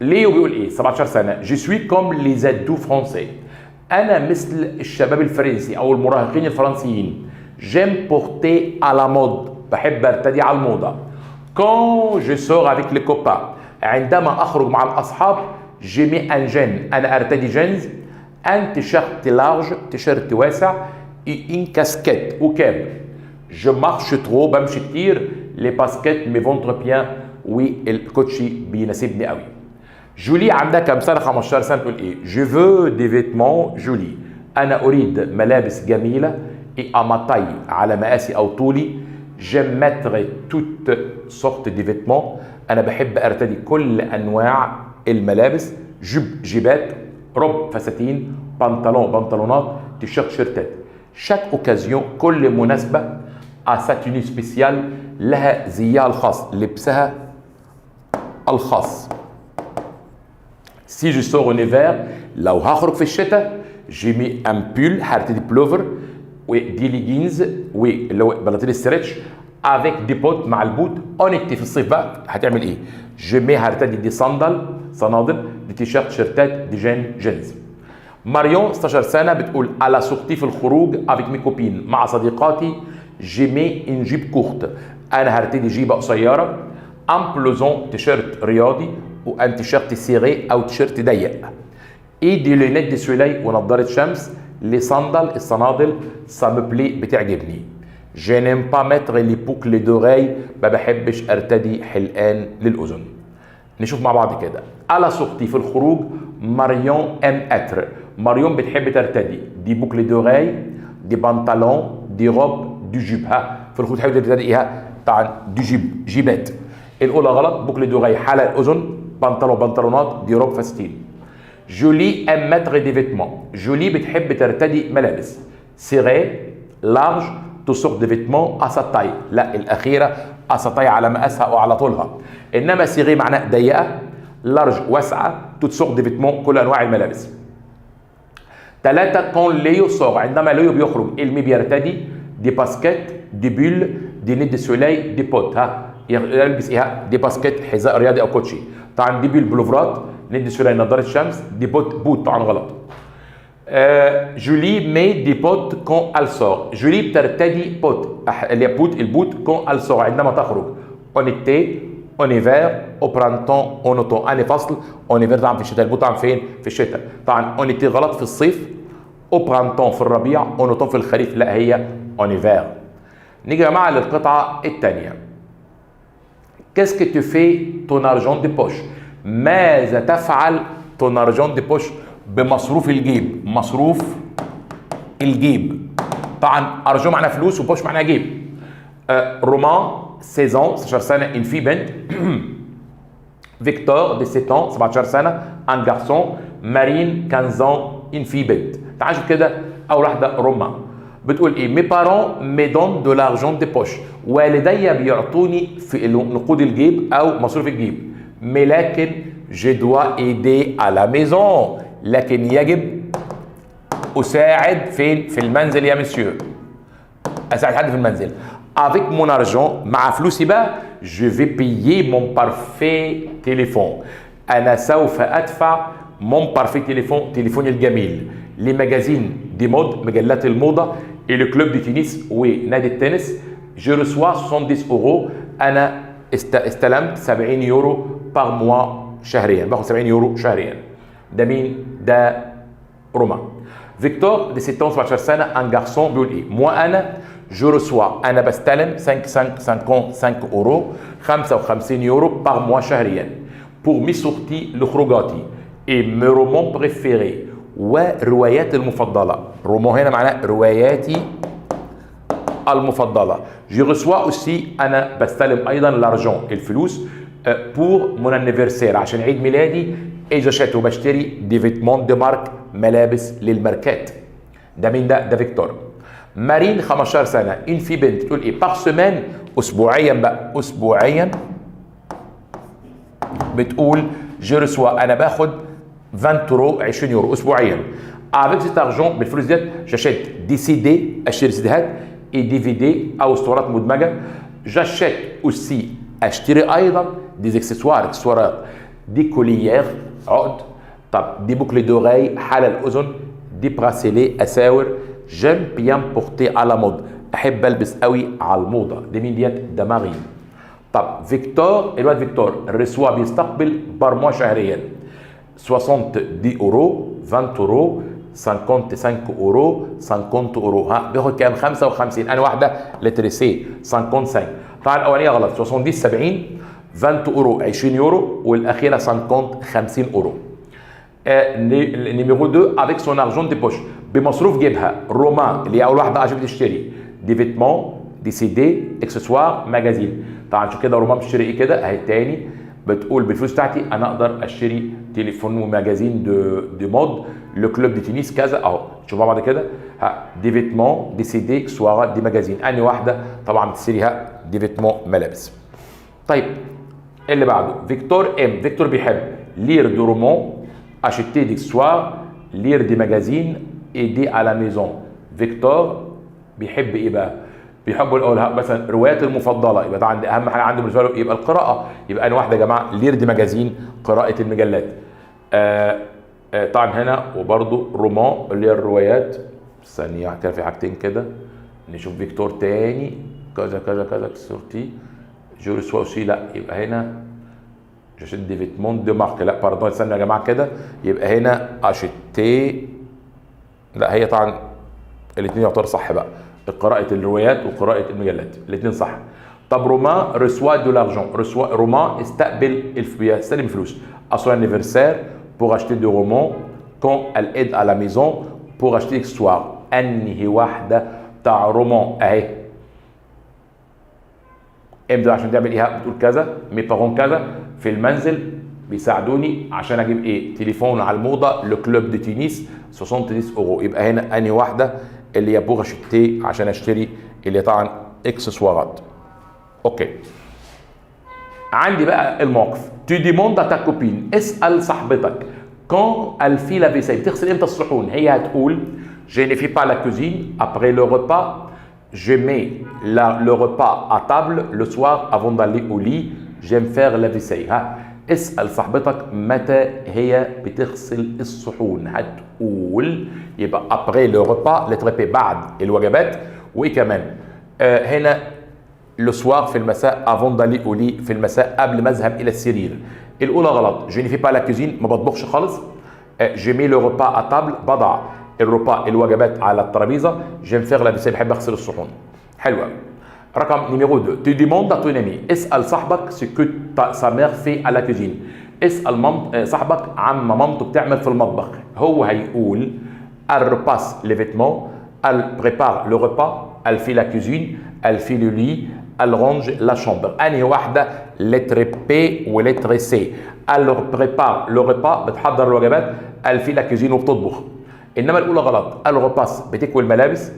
ليو بيقول ايه 17 سنه je suis comme les ados français انا مثل الشباب الفرنسي او المراهقين الفرنسيين. j'aime porter à la mode بحب ارتدي على الموضه. quand je sors avec les copains عندما اخرج مع الاصحاب je mets un jean انا ارتدي جينز. un t-shirt large تيشيرت واسع. une casquette وكاب. je marche trop بمشي كتير. les baskets mes ventre bien والكوتشي بيناسبني قوي. جولي عندها كام سنه 15 سنه تقول ايه je veux des vêtements جولي انا اريد ملابس جميله. et à ma taille على مقاسي او طولي. j'aime mettre toutes sortes de vêtements انا بحب ارتدي كل انواع الملابس. جيبات روب فساتين بنطلونات تيشيرت شيرتات. chaque occasion كل مناسبه à sa tenue spéciale لها زيها الخاص لبسها الخاص. si je sors en hiver لو هخرج في الشتاء j'ai mis un pull هرتدي بلوفر ودي ليجينز واللي هو بناطيل الستريتش افيك دي بوت مع البوت. اونيتي في الصيف بقى هتعمل ايه؟ جيمي هرتدي دي صنادل دي تيشيرت شيرتات دي جينز. ماريون 16 سنه بتقول على سورتي في الخروج افيك مي كوبين مع صديقاتي جيمي ان جيب كورت انا هرتدي جيبه قصيره. ان بلوزون تيشيرت رياضي وان تيشيرت سيري او تيشيرت ضيق. اي دي لونيت دي سولي ونضاره شمس. لي الصنادل سا مو بلي بتعجبني. je n'aime pas mettre les boucles d'oreilles ما بحبش ارتدي حلقان للاذن. نشوف مع بعض كده. على سورتي في الخروج ماريون ام اتر ماريون بتحب ترتدي دي بوكل دوراي دي بنطلون دي روب دي جيب. ها في الخروج تحب ترتدي ايه؟ طبعا دي جيبات. الاولى غلط. بوكل دوراي حلق الاذن. بنطلونات دي روب فساتين. جولي ام ماتر دي فيتمون جولي بتحب ترتدي ملابس. سيري لارج تو سورت دي فيتمون ا سا تاي لا الاخيره ا سا تاي على مقاسها او على طولها. انما سيري معناه ضيقه. لارج واسعه. تو سورت دي فيتمون كل انواع الملابس. 3 كون ليو سور، عندما ليو بيخرج المي بيرتدي دي باسكيت دي بول دي نيد سولاي دي بوت. ها يلبس ايه؟ دي باسكيت حذاء رياضي او كوتشي. طبعا دي بول بلوفرات، نيد سولاي نظاره شمس، دي بوت طبعا غلط. جولي مي دي بوت كون ال سور، جولي بترتدي بوت اللي هي البوت كون ال سور عندما تخرج. اون ايتي اون ايفير او برانتون اون اوتون، اني فصل. اون ايفير طبعا في الشتاء، البوت طبعا فين؟ في الشتاء. طبعا اون ايتي غلط في الصيف، او برانتون في الربيع، اون اوتون في الخريف، لا هي اون ايفير. نيجي يا جماعه للقطعه الثانيه. Qu'est-ce que tu fais ton argent de poche؟ ماذا تفعل ton argent de poche؟ بمصروف الجيب. مصروف الجيب طبعا ارجو معناها فلوس وبوش معناها جيب. رومان 16 16 سنه، ان في بنت. فيكتور دي 7 17 سنه، ان جارسون. مارين 15 ان في بنت. تعال نشوف كده اول واحده رومان بتقول ايه؟ مي بارون مي دون دو لارجون دي بوش، والدي بيعطوني في نقود الجيب او مصروف الجيب. مي لكن je dois aider à la maison، لكن يجب اساعد فين؟ في المنزل يا مسيو. اساعد حد في المنزل. avec mon argent، مع فلوسي بقى، je vais payer mon parfait téléphone، انا سوف ادفع mon parfait téléphone، تليفوني الجميل. les magazines دي مود، مجلات الموضه. et le club de tennis، ونادي التنس. je reçois 70 euros، انا استلمت 70 يورو par mois شهريا، باخد 70 يورو شهريا. ده مين؟ ده رومان. فيكتور دي 17 سنه، ان جارسون بيقول ايه؟ موا انا جو ريسوا، انا بستلم 55 اورو، 55 يورو بار موا شهريا. بور مي سورتي، لخروجاتي. اي مي رومان بريفيري، ورواياتي المفضله. رومان هنا معناه رواياتي المفضله. جو ريسوا اوسي، انا بستلم ايضا لارجون الفلوس. بور مون انيفرسير، عشان عيد ميلادي. اي جاشيت، وبشتري دي فيتمون دي مارك، ملابس للماركات. ده مين ده؟ ده فيكتور. مارين 15 سنه، ان في بنت تقول ايه؟ بار سيمين، اسبوعيا بقى، اسبوعيا بتقول جو ريسوا، انا باخد 20 يورو 20 يورو اسبوعيا. افيك سيت ارجون، بالفلوس ديت جاشيت دي سي دي، اشتري سيديهات. اي دي في دي او اسطوانات مدمجه. جاشيت اوسي، اشتري ايضا دي اكسسوار، اكسسوارات. دي كوليير، عقد. طب دي بوكلي دوغاي، حلى الاذن. دي براسيلي، اساور. جيم بيان بورتي على مود، احب البس قوي على الموضه. دي مين ديت؟ ده مارين. طب فيكتور، الواد فيكتور الرسوا بيستقبل بار موا شهريا 70 اورو، 20 اورو، 55 اورو، 50 اورو. ها بياخد كام؟ 55. انا واحده لتريسي 55. طبعا الاولانيه غلط، 70 70، 20 اورو 20 يورو، والاخيره 50 اورو. نيميرو 2 افيك سون ارجون دي بوش، بمصروف جيبها. رومان اللي هي اول واحده عشان بتشتري دي فيتمون، دي سي دي، اكسسوار، ماجازين. طبعا شوف كده رومان بتشتري ايه كده اهي. تاني بتقول بالفلوس بتاعتي انا اقدر اشتري تليفون وماجازين دو مود، لو كلوب دي تونس كذا اهو. شوفوا بعض كده. ها دي فيتمون، دي سي دي، اكسسوارات، دي ماجازين. اني واحده طبعا بتشتريها دي فيتمون، ملابس. طيب اللي بعده فيكتور ام، فيكتور بيحب لير دو رومان، acheter des soirs، lire des magazines، aider à la maison. فيكتور بيحب ايه بقى؟ بيحب الاول مثلا رواياته المفضله، يبقى طبعا اهم حاجه عنده بالنسبه له يبقى القراءه. يبقى انا واحده يا جماعه لير دي ماجازين، قراءه المجلات. طبعا هنا وبرده رومان اللي هي الروايات. ثانيه كده في حاجتين كده نشوف فيكتور تاني. كذا كذا كذا سورتي جو ريسوا اوسي، لا يبقى هنا جاشيت دي فيتمون دي مارك، لا باردون استنى يا جماعه كده. يبقى هنا اشيتي، لا هي طبعا الاثنين يعتبروا صح بقى، قراءة الروايات وقراءة المجلات الاثنين صح. طب رومان ريسوا دو لارجون، ريسوا رومان بيستلم فلوس. à son anniversaire pour acheter des romans، quand elle aide à la maison pour acheter des histoires. انهي واحده بتاع رومان اهي؟ امتى عشان تعمل ايه؟ بتقول كذا، مي بارون كذا، في المنزل بيساعدوني عشان اجيب ايه؟ تليفون على الموضه، لو كلوب دي تونس 70 اورو. يبقى هنا انهي واحده اللي هي بوغ اشتري، عشان اشتري اللي طبعا اكسسوارات. اوكي عندي بقى الموقف. تو ديموند تا كوبين، اسال صاحبتك. quand elle fait la vaisselle بتغسل امتى الصحون؟ هي هتقول je ne fais pas la cuisine après le repas, je mets le repas à table le soir avant d'aller au lit, j'aime faire la vaisselle. ها اسأل صاحبتك متى هي بتغسل الصحون، هتقول يبقى après le repas لتربي بعد الوجبات، وايه كمان هنا le soir في المساء avant d'aller au lit في المساء قبل ما اذهب الى السرير. الاولى غلط، je ne fais pas la cuisine ما بطبخش خالص، je mets le repas à table بضع الربا الوجبات على الترابيزه، j'aime faire la vaisselle بحب اغسل الصحون. حلوه. رقم نيميرو 2 tu demandes à ton ami اسال صاحبك ce que sa mère fait à la cuisine. اسال صاحبك عما مامته بتعمل في المطبخ. هو هيقول elle repasse les vêtements, elle prépare le repas, elle fait la cuisine, elle fait le lit, elle range la chambre. انهي واحده lettre P و lettre C؟ elle prépare le repas بتحضر الوجبات، elle fait la cuisine وبتطبخ. انما الاولى غلط، elle repasse بتكوي الملابس،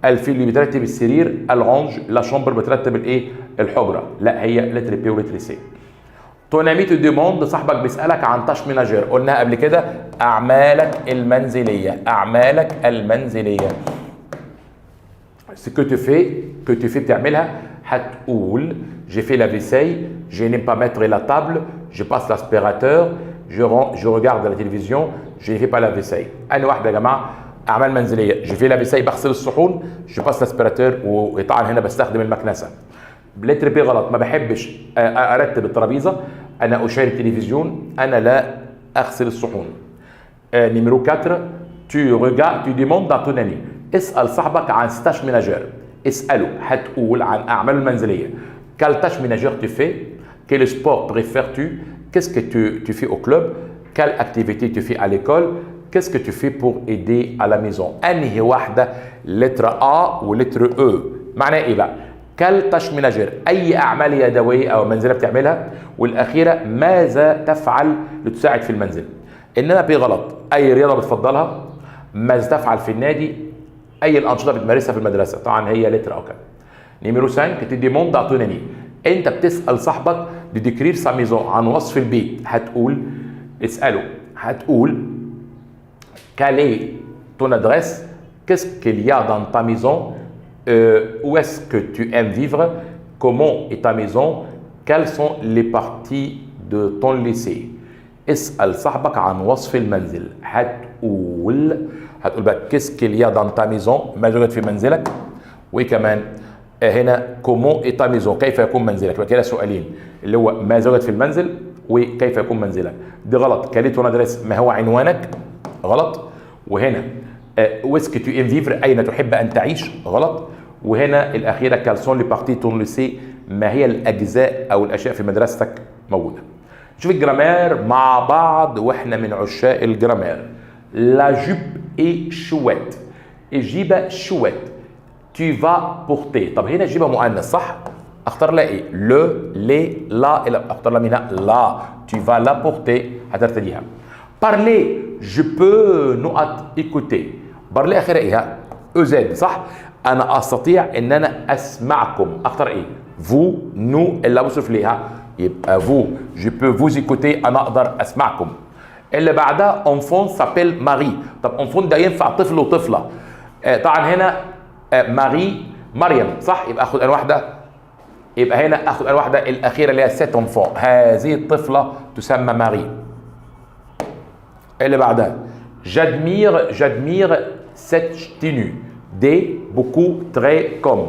elle fait اللي بترتب السرير، elle range la chambre بترتب الايه؟ الحجره. لا هي lettre P و lettre C. ton ami te demande صاحبك بيسالك عن tâche ménagère، قلناها قبل كده اعمالك المنزليه، اعمالك المنزليه. ce que tu fais بتعملها، هتقول j'ai fait la vaisselle, je n'aime pas mettre la table, je passe l'aspirateur, je regarde la télévision, je ne fais pas la vaisselle. أنا واحدة يا جماعة أعمال منزلية، je fais la vaisselle بغسل الصحون، je passe l'aspirateur وطبعا هنا بستخدم المكنسة. لتر بي غلط، ما بحبش أرتب الترابيزة، أنا أشاهد التلفزيون، أنا لا أغسل الصحون. نيميرو 4 tu demandes à ton ami اسأل صاحبك عن tâche ménagère، اسأله هتقول عن أعماله المنزلية. quelle tâche ménagère tu fais? quel sport préfères-tu? qu'est-ce que tu fais au club? quelle activité tu fais à l'école? qu'est-ce que tu fais pour aider à la maison؟ أنهي واحدة lettre A و lettre E؟ معناه إيه بقى؟ quelle tâche ménagère أي أعمال يدوية أو منزلية بتعملها، والأخيرة ماذا تفعل لتساعد في المنزل. إنما بي غلط، أي رياضة بتفضلها، ماذا تفعل في النادي، اي الانشطه بتمارسها في المدرسه، طبعا هي لتر او كده. نيميرو 5 tu demandes à ton ami انت بتسال صاحبك de décrire sa maison عن وصف البيت، هتقول اساله هتقول quelle est ton adresse, qu'est-ce qu'il y a dans ta maison, où est-ce que tu aimes vivre, comment est ta maison, quelles sont les parties de ton lycée. اسال صاحبك عن وصف المنزل، هتقول بقى qu'est-ce qu'il y a dans ta maison ما يوجد في منزلك، وكمان هنا comment est ta maison كيف يكون منزلك. يبقى كده سؤالين اللي هو ما يوجد في المنزل وكيف يكون منزلك. دي غلط، quel est ton adresse ما هو عنوانك، غلط. وهنا où est-ce que tu aimes vivre أين تحب أن تعيش، غلط. وهنا الأخيرة quelles sont les parties de ton lycée ما هي الأجزاء أو الأشياء في مدرستك موجودة. نشوف الجرامير مع بعض واحنا من عشاق الجرامير. La jupe est chouette. الجيبة chouette. Tu vas porter. طب هنا الجيبة مؤنث صح؟ اختار لها ايه؟ le, les, la. اختار لها منها la. Tu vas la porter. هترتديها. Parler. Je peux نقط écouter. parler اخرها ايه؟ أزاد صح؟ أنا أستطيع إن أنا أسمعكم. اختار ايه؟ vous, nous اللي بصرف ليها. يبقى vous, je peux vous écouter أنا أقدر أسمعكم. اللي بعدها enfant s'appelle Marie. طب enfant ده ينفع طفل وطفلة. طبعا هنا ماري مريم صح؟ يبقى اخد انا واحدة، يبقى هنا اخد انا واحدة الأخيرة اللي هي سيت enfant، هذه الطفلة تسمى ماري. اللي بعدها j'admire cette tenue des beaucoup très comme.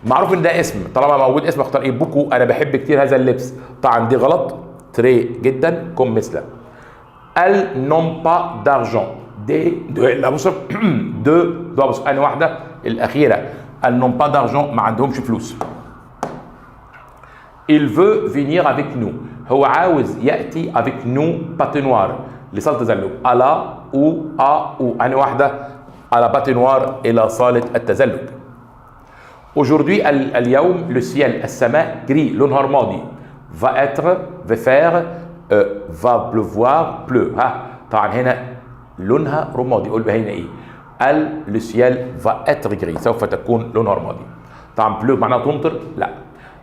معروف ان ده اسم، طالما موجود اسم اختار ايه؟ بوكو انا بحب كتير هذا اللبس. طبعا دي غلط، تري جدا كوم مثله. elles n'ont pas d'argent. لا بص ده بص انا واحده الاخيره elles n'ont pas d'argent ما عندهمش فلوس. il veut venir avec nous هو عاوز ياتي avec nous patinoire لصاله تزلج. على او انا واحده على باتينوار الى صاله التزلج. Aujourd'hui اليوم le ciel السماء gris لونها رمادي. va être va faire va pleuvoir pleut. ها طبعا هنا لونها رمادي، قول هنا ايه؟ le ciel va être gris سوف تكون لونها رمادي. طبعا pleut معناها تمطر، لا.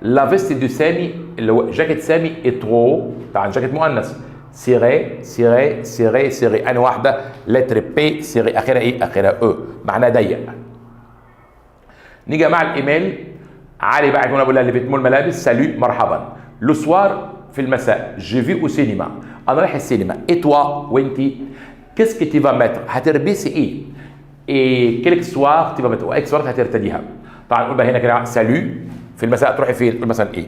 la veste de سامي اللي هو جاكيت سامي est trop، طبعا جاكيت مؤنث سيري سيري سيري سيري، أنا واحدة لتر بي سيري آخرها إيه؟ آخرها أو، معناها ضيق. نيجي مع الإيميل. علي بقى يكون بقول لها اللي بتمول الملابس سالو مرحبا. لو سوار في المساء جو في او سينما، أنا رايح السينما. إي توا وأنتي كيسكي تي فا ماتر، هتلبسي إيه؟ إيه كيلك سوار تي فا ماتر، وإكس سوار هترتديها. طبعا نقول بقى هنا كده سالو في المساء تروحي فين؟ تقول مثلا إيه؟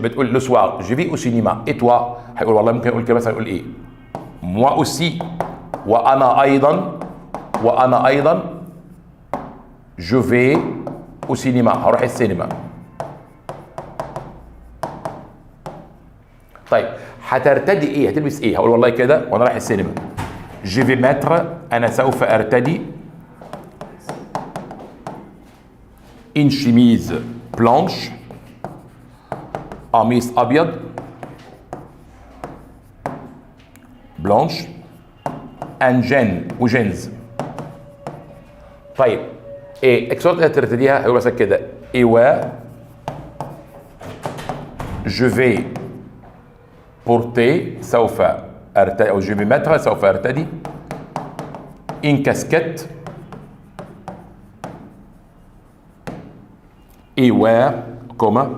بتقول لو سوار جو في او سينما. إي توا هيقول والله ممكن يقول كده مثلا يقول إيه؟ موا أوسي، وأنا أيضا جو في او سينما، هروح السينما. طيب هترتدي ايه؟ هتلبس ايه؟ هقول والله كده وانا رايح السينما. جو في ماتر، انا سوف ارتدي ان شيميز بلانش، قميص ابيض بلانش، ان جين وجينز. طيب ايه اكسورت هترتديها؟ هيقول مثلا كده ايوا جو في بورتي، سوف ارتدي، او جو في ماتر سوف ارتدي ان كاسكيت ايوا كوما.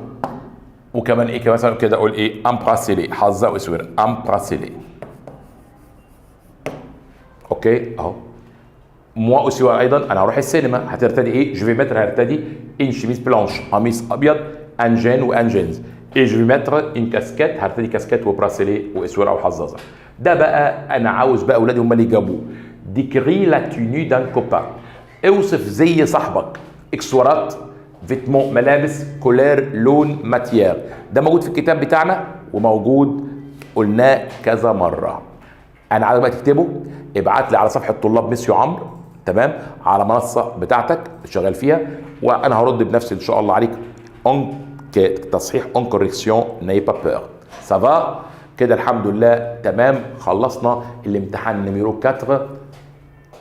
وكمان ايه مثلا كده اقول ايه؟ امبراسيلي، حظه واسور، امبراسيلي. اوكي اهو. موا اوسي ايضا انا هروح السينما، هترتدي ايه؟ جو في ماتر هرتدي ان شيميز بلانش، قميص ابيض، ان جين وان جينز. اي جو في ماتر ان كاسكيت، هرتدي كاسكيت وبراسيلي واسوره وحظاظه. ده بقى انا عاوز بقى اولادي هم اللي يجاوبوه. ديكري لا توني دان كوبان، اوصف زي صاحبك. اكسوارات، فيتمون ملابس، كولير لون، ماتيير. ده موجود في الكتاب بتاعنا وموجود قلناه كذا مره. انا عايز بقى تكتبه، ابعت لي على صفحه طلاب مسيو عمرو، تمام، على منصه بتاعتك شغال فيها، وانا هرد بنفسي ان شاء الله عليك. تصحيح اون كوريكسيون ناي با بور سافا كده. الحمد لله تمام، خلصنا الامتحان نميرو 4.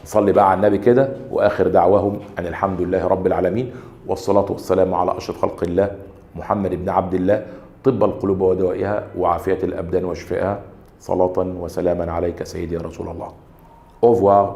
نصلي بقى على النبي كده، واخر دعواهم ان الحمد لله رب العالمين، والصلاه والسلام على اشرف خلق الله محمد بن عبد الله، طب القلوب ودوائها وعافيه الابدان وشفائها. صلاه وسلاما عليك سيدي يا رسول الله. au revoir.